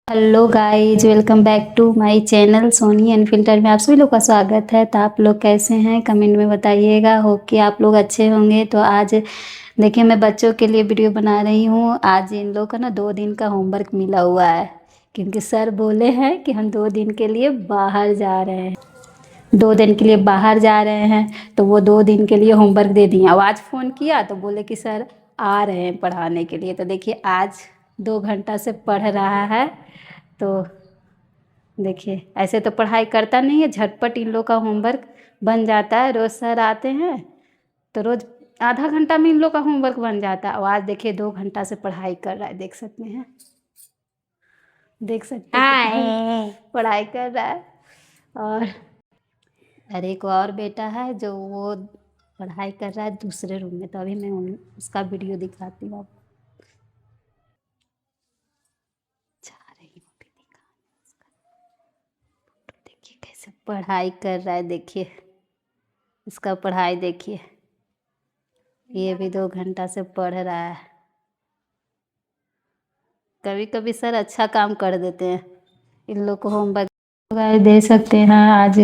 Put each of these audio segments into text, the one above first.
Hello guys, welcome back to my channel Soni unfiltered में आप सभी लोग का स्वागत है। तो आप लोग कैसे हैं कमेंट में बताइएगा। होप कि आप लोग अच्छे होंगे। तो आज देखिए मैं बच्चों के लिए वीडियो बना रही हूँ। आज इन लोग का ना 2 दिन का होमवर्क मिला हुआ है, क्योंकि सर बोले हैं कि हम 2 दिन के लिए बाहर जा रहे हैं। 2 दिन के लिए बाहर जा रहे हैं तो वो 2 दिन के लिए होमवर्क दे दिए। अब आज फ़ोन किया तो बोले कि सर आ रहे हैं पढ़ाने के लिए। तो देखिए आज 2 घंटा से पढ़ रहा है। तो देखिए ऐसे तो पढ़ाई करता नहीं है, झटपट इन लोग का होमवर्क बन जाता है। रोज़ सर आते हैं तो रोज़ आधा घंटा में इन लोग का होमवर्क बन जाता है। और आज देखिए 2 घंटा से पढ़ाई कर रहा है, देख सकते हैं, देख सकते हैं कितना पढ़ाई कर रहा है। और एक और बेटा है जो वो पढ़ाई कर रहा है दूसरे रूम में। तो अभी मैं उसका वीडियो दिखाती हूँ आपको। जा रही हूँ अभी दिखाने उसका। तो देखिए कैसे पढ़ाई कर रहा है, देखिए इसका पढ़ाई देखिए। ये भी 2 घंटा से पढ़ रहा है। कभी कभी सर अच्छा काम कर देते हैं, इन लोग को होमवर्क दे सकते हैं। आज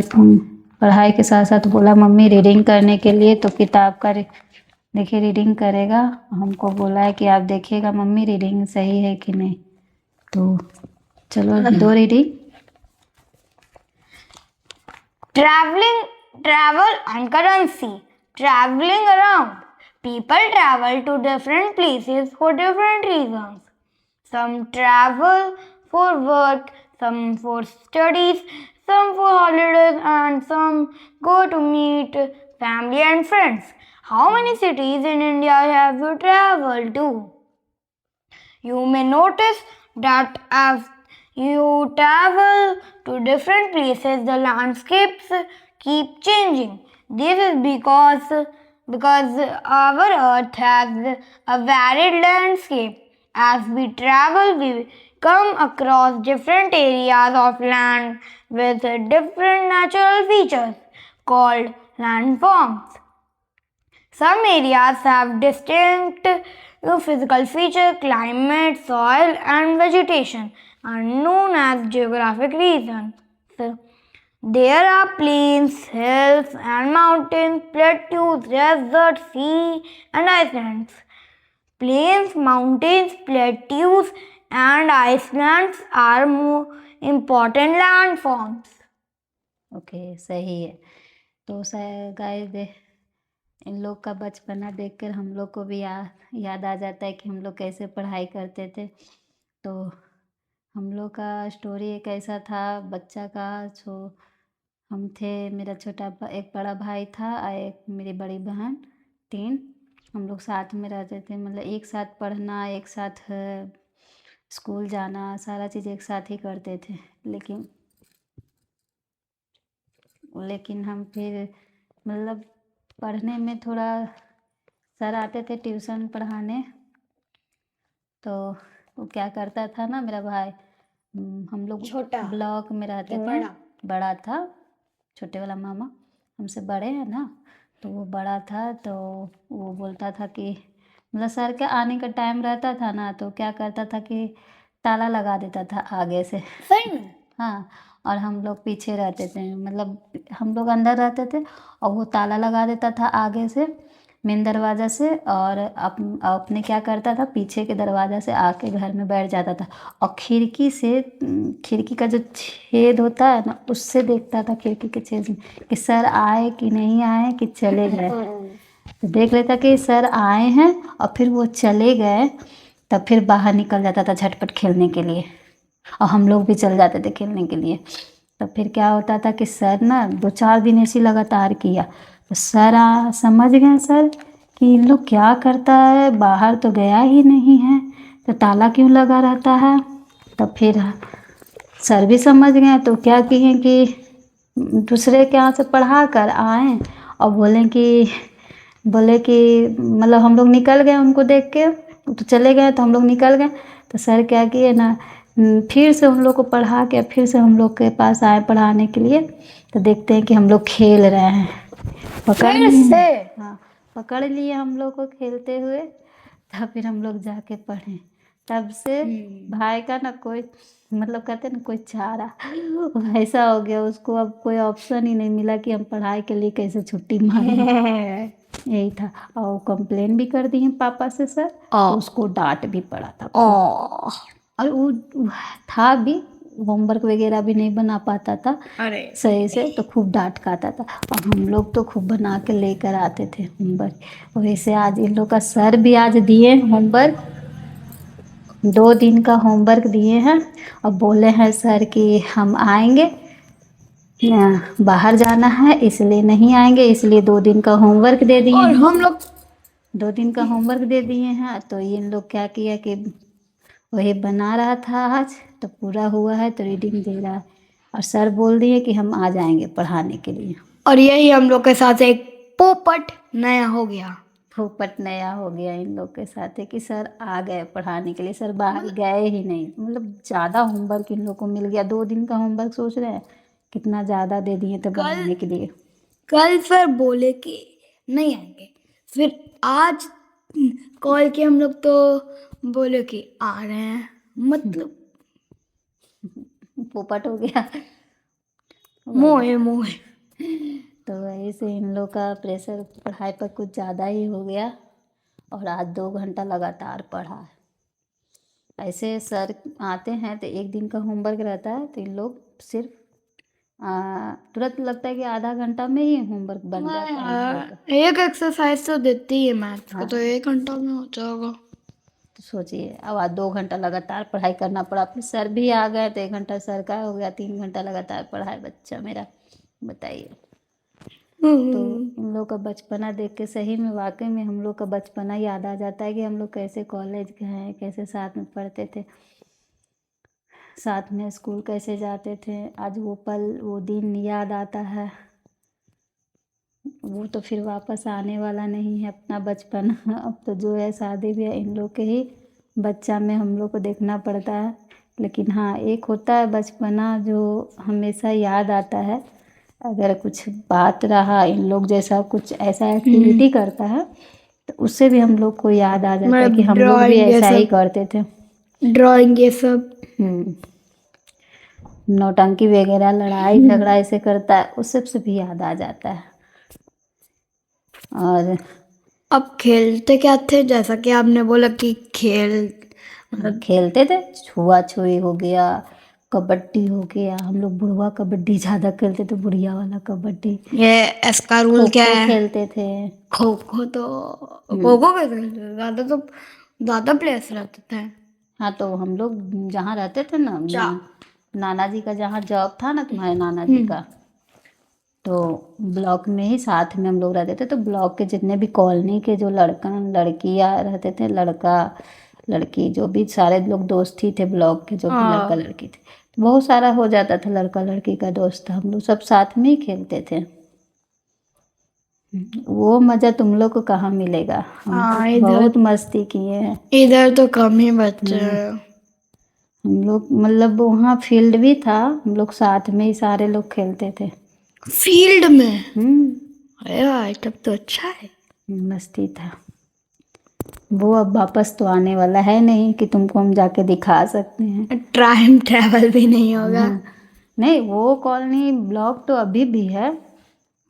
पढ़ाई के साथ साथ बोला मम्मी रीडिंग करने के लिए, तो किताब का देखिए रीडिंग करेगा। हमको बोला है कि आप देखिएगा मम्मी रीडिंग सही है कि नहीं। तो चलो 2 reading. Travel and currency. Traveling around. People travel to different places for different reasons. Some travel for work, some for studies, some for holidays, and some go to meet family and friends. How many cities in India have you traveled to? You may notice that as you travel to different places, the landscapes keep changing. This is because our earth has a varied landscape. As we travel, we come across different areas of land with different natural features called landforms. Some areas have distinct physical features, climate, soil, and vegetation are known as geographic regions. There are plains, hills, and mountains, plateaus, deserts, sea, and islands. Plains, mountains, plateaus, and islands are more important landforms. Okay सही है। तो sir guys in लोग का बचपना देखकर हम लोग को भी याद आ जाता है कि हम लोग कैसे पढ़ाई करते थे। तो हम लोग का स्टोरी एक ऐसा था बच्चा का, जो हम थे, मेरा एक बड़ा भाई था और एक मेरी बड़ी बहन, 3 हम लोग साथ में रहते थे। मतलब एक साथ पढ़ना, एक साथ स्कूल जाना, सारा चीज़ एक साथ ही करते थे। लेकिन हम फिर मतलब पढ़ने में थोड़ा, सर आते थे ट्यूशन पढ़ाने, तो वो क्या करता था ना मेरा भाई, हम लोग छोटा ब्लॉक में रहते थे। बड़ा था, छोटे वाला मामा हमसे बड़े हैं ना, तो वो बड़ा था। तो वो बोलता था कि मतलब सर के आने का टाइम रहता था ना, तो क्या करता था कि ताला लगा देता था आगे से। सही में? हाँ, और हम लोग पीछे रहते थे, मतलब हम लोग अंदर रहते थे और वो ताला लगा देता था आगे से मेन दरवाज़ा से। और अपने क्या करता था, पीछे के दरवाज़ा से आके घर में बैठ जाता था। और खिड़की का जो छेद होता है ना, उससे देखता था खिड़की के छेद में कि सर आए कि नहीं आए, कि चले गए। तो देख लेता कि सर आए हैं और फिर वो चले गए, तब फिर बाहर निकल जाता था झटपट खेलने के लिए। और हम लोग भी चल जाते थे खेलने के लिए। तो फिर क्या होता था कि सर ना 2-4 दिन ऐसे लगातार किया, तो सर समझ गए सर कि इन लोग क्या करता है, बाहर तो गया ही नहीं है तो ताला क्यों लगा रहता है। तो फिर सर भी समझ गए, तो क्या किए कि दूसरे के यहाँ से पढ़ा कर आए और बोले कि मतलब हम लोग निकल गए, उनको देख के तो चले गए, तो हम लोग निकल गए। तो सर क्या किए ना, फिर से हम लोग को पढ़ा के फिर से हम लोग के पास आए पढ़ाने के लिए। तो देखते हैं कि हम लोग खेल रहे हैं, हाँ पकड़ लिए हम लोग को खेलते हुए। तब फिर हम लोग जाके पढ़े। तब से भाई का ना कोई मतलब कहते हैं ना कोई चारा वैसा हो गया, उसको अब कोई ऑप्शन ही नहीं मिला कि हम पढ़ाई के लिए कैसे छुट्टी मांगे। यही था। और वो कंप्लेन भी कर दी है पापा से सर, तो उसको डांट भी पड़ा था खूब। और वो था भी, होमवर्क वगैरह भी नहीं बना पाता था अरे सही से, तो खूब डांट खाता था। और हम लोग तो खूब बना के लेकर आते थे होमवर्क। वैसे आज इन लोग का सर भी आज दिए होमवर्क, 2 दिन का होमवर्क दिए हैं। और बोले हैं सर कि हम आएंगे, बाहर जाना है इसलिए नहीं आएंगे, इसलिए 2 दिन का होमवर्क दे दिए और हैं। हम लोग 2 दिन का होमवर्क दे दिए हैं, तो इन लोग क्या किया कि वही बना रहा था आज, तो पूरा हुआ है तो रीडिंग दे रहा है। और सर बोल दिए कि हम आ जाएंगे पढ़ाने के लिए। और यही हम लोग के साथ एक पोपट नया हो गया। पोपट नया हो गया इन लोग के साथ है कि सर आ गए पढ़ाने के लिए, सर बाहर गए ही नहीं। मतलब ज़्यादा होमवर्क इन लोग को मिल गया, 2 दिन का होमवर्क सोच रहे हैं कितना ज़्यादा दे दिए तो बनाने के लिए। कल सर बोले कि नहीं आएंगे, फिर आज कॉल किया हम लोग तो बोले कि आ रहे हैं, मतलब पोपट हो गया। मोए मोए। तो वही से इन लोग का प्रेशर पढ़ाई पर कुछ ज़्यादा ही हो गया। और आज 2 घंटा लगातार पढ़ा है। ऐसे सर आते हैं तो 1 दिन का होमवर्क रहता है, तो इन लोग सिर्फ तुरंत लगता है कि आधा घंटा में ही होमवर्क बन जाता है इन लोग का। एक एक्सरसाइज तो देती है मैथ्स को, तो हाँ। 1 घंटा में हो जाएगा। तो सोचिए अब आज 2 घंटा लगातार पढ़ाई करना पड़ा, फिर सर भी आ गए तो 1 घंटा सर का हो गया, 3 घंटा लगातार पढ़ा है बच्चा मेरा। बताइए। तो इन लोग का बचपना देख के सही में वाकई में हम लोग का बचपना याद आ जाता है कि हम लोग कैसे कॉलेज गए, कैसे साथ में पढ़ते थे, साथ में स्कूल कैसे जाते थे। आज वो पल वो दिन याद आता है। वो तो फिर वापस आने वाला नहीं है अपना बचपन। अब तो जो है शादी भी है इन लोग के ही बच्चा में हम लोग को देखना पड़ता है। लेकिन हाँ, एक होता है बचपना जो हमेशा याद आता है। अगर कुछ बात रहा इन लोग जैसा कुछ ऐसा एक्टिविटी करता है तो उससे भी हम लोग को याद आ जाता है कि हम लोग भी ऐसा ही करते थे। ड्राइंग ये सब। नौटंकी वगैरह लड़ाई झगड़ा ऐसे करता है, उस सब से भी याद आ जाता है। और अब खेलते क्या थे, जैसा कि आपने बोला कि खेल खेलते थे, छुआ छुई हो गया, कबड्डी हो गया। हम लोग बुढ़वा कबड्डी ज़्यादा खेलते थे, बुढ़िया वाला कबड्डी। ये इसका रूल क्या खो-खो है? खेलते थे। खो खो तो खो खो कैसे खेलते थे? ज़्यादा प्लेयर्स रहते थे। हाँ, तो हम लोग जहाँ रहते थे ना, नाना जी का जहाँ जॉब था ना, तुम्हारे नाना जी का, तो ब्लॉक में ही साथ में हम लोग रहते थे। तो ब्लॉक के जितने भी कॉलोनी के जो लड़का लड़कियाँ रहते थे, लड़का लड़की जो भी सारे लोग दोस्त ही थे ब्लॉक के, जो भी लड़का लड़की थे, तो बहुत सारा हो जाता था लड़का लड़की का दोस्त। हम लोग सब साथ में ही खेलते थे। वो मज़ा तुम लोग को कहाँ मिलेगा। हम तो बहुत मस्ती किए हैं। इधर तो कम ही बच्चे हैं। हम लोग मतलब वहाँ फील्ड भी था, हम लोग साथ में ही सारे लोग खेलते थे फील्ड में। अरे वाह, तब तो अच्छा है। मस्ती था वो। अब वापस तो आने वाला है नहीं कि तुमको हम जाके दिखा सकते हैं। टाइम ट्रैवल भी नहीं होगा। नहीं, वो कॉलोनी ब्लॉक तो अभी भी है।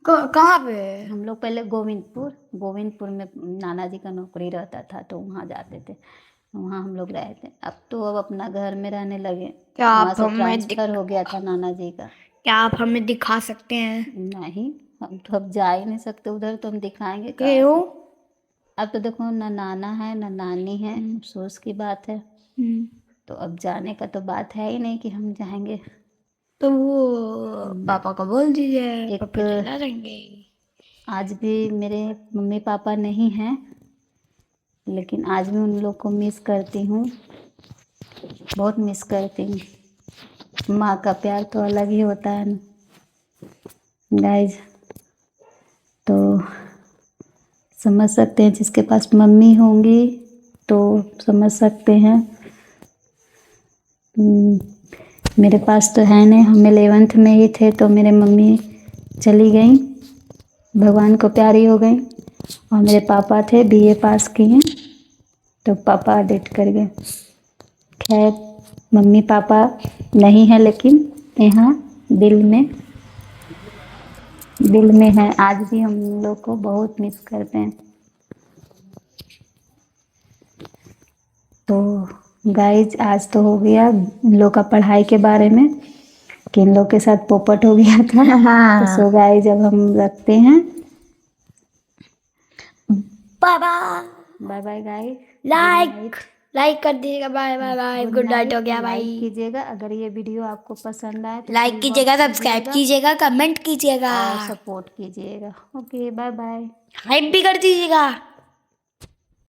कहाँ पे? हम लोग पहले गोविंदपुर में नाना जी का नौकरी रहता था, तो वहाँ जाते थे, वहाँ हम लोग रहे थे। अब तो अब अपना घर में रहने लगे, वहाँ से ट्रांसफर हो गया था नाना जी का। क्या आप हमें दिखा सकते हैं? नहीं, हम तो अब जा ही नहीं सकते उधर, तो हम दिखाएंगे क्यों? अब तो देखो ना नाना है ना नानी है, अफसोस की बात है। तो अब जाने का तो बात है ही नहीं कि हम जाएंगे। तो वो पापा को बोल दीजिए, पापा चला जाएंगे। आज भी मेरे मम्मी पापा नहीं हैं, लेकिन आज भी उन लोग को मिस करती हूँ, बहुत मिस करती हूँ। माँ का प्यार तो अलग ही होता है ना गाइज। तो समझ सकते हैं, जिसके पास मम्मी होंगी तो समझ सकते हैं। मेरे पास तो है नहीं, हम 11th में ही थे तो मेरे मम्मी चली गई, भगवान को प्यारी हो गई। और मेरे पापा थे, BA पास किए, तो पापा डेथ कर गए। खैर मम्मी पापा नहीं है, लेकिन यहाँ दिल में है, आज भी हम लोग को बहुत मिस करते हैं। तो गाइज आज तो हो गया इन लोग का पढ़ाई के बारे में कि इन लोग के साथ पोपट हो गया था। तो सो गाइज अब हम रखते हैं। Bye bye. Bye bye guys. Like कर दीजिएगा। Bye bye bye. Good night हो गया भाई। लाइक कीजिएगा अगर ये वीडियो आपको पसंद आए तो लाइक कीजिएगा, सब्सक्राइब कीजिएगा, कमेंट कीजिएगा और सपोर्ट कीजिएगा। Okay bye bye. हाइप भी कर दीजिएगा।